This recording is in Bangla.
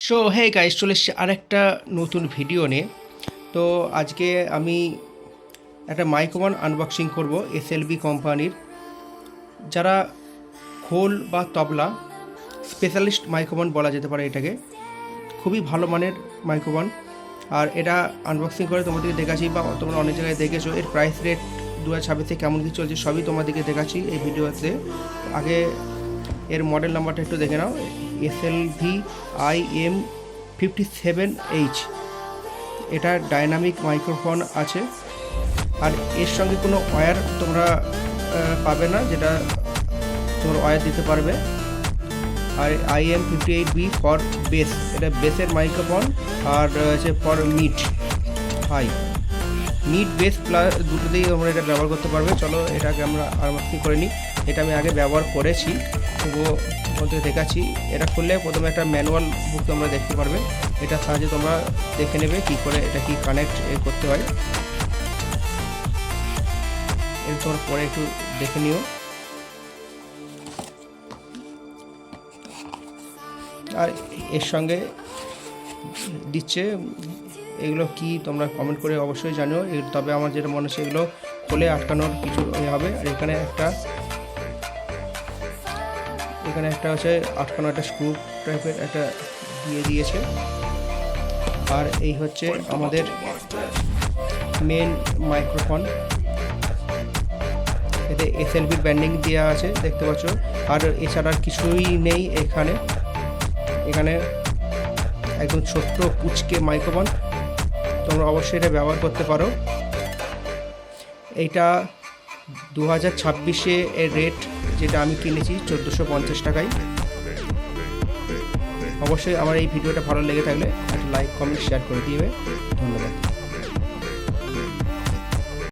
সো হে গাইস, চলে এসেছি আরেকটা নতুন ভিডিও নিয়ে। তো আজকে আমি একটা মাইক্রোফোন আনবক্সিং করব এসএলবি কোম্পানির, যারা খোল বা তবলা স্পেশালিস্ট মাইক্রোফোন বলা যেতে পারে এটাকে। খুবই ভালো মানের মাইক্রোফোন। আর এটা আনবক্সিং করে তোমাদেরকে দেখাচ্ছি, বা তোমরা অনেক জায়গায় দেখেছো। এর প্রাইস রেট 2026-এ কেমন কী চলছে সবই তোমাদেরকে দেখাচ্ছি এই ভিডিওতে। আগে এর মডেল নাম্বারটা একটু দেখে নাও, SLV IM57H। এটা ডাইনামিক মাইক্রোফোন আছে, আর এর সঙ্গে কোনো ওয়্যার তোমরা পাবে না, যেটা তোমরা ওয়্যার দিতে পারবে। আর IM58B ফর বেস, এটা বেসের মাইক্রোফোন। আর হচ্ছে ফর মিড বেস প্লাস দুটোতেই তোমরা এটা ব্যবহার করতে পারবে। চলো এটাকে আমরা আনবক্সিং করে নিই। এটা আমি আগে ব্যবহার করেছি, তবুও তোমাদের দেখাচ্ছি। এটা খুললে প্রথমে একটা ম্যানুয়াল বুক তোমরা দেখতে পারবে। এটার সাহায্যে তোমরা দেখে নেবে কী করে এটা কি কানেক্ট করতে হয়। এটা তোমরা পরে একটু দেখে নিও। আর এর সঙ্গে দিচ্ছে এগুলো কি তোমরা কমেন্ট করে অবশ্যই জানিও। তবে আমার যেটা মনে হচ্ছে এগুলো খুলে আটকানোর কিছু হবে। আর এখানে একটা হচ্ছে আটকানো একটা স্ক্রু টাইপের একটা দিয়ে দিয়েছে। আর এই হচ্ছে আমাদের মেন মাইক্রোফোন। এতে এসএলবির ব্যান্ডিং দেওয়া আছে, দেখতে পাচ্ছ। আর এছাড়া কিছুই নেই এখানে একদম ছোট্ট পুচকে মাইক্রোফোন, তোমরা অবশ্যই এটা ব্যবহার করতে পারো। এইটা 2026-এ এর রেট যেটা আমি কিনেছি 1450 টাকায়। অবশ্যই আমার এই ভিডিওটা ভালো লেগে থাকলে একটা লাইক, কমেন্ট, শেয়ার করে দিবে। ধন্যবাদ।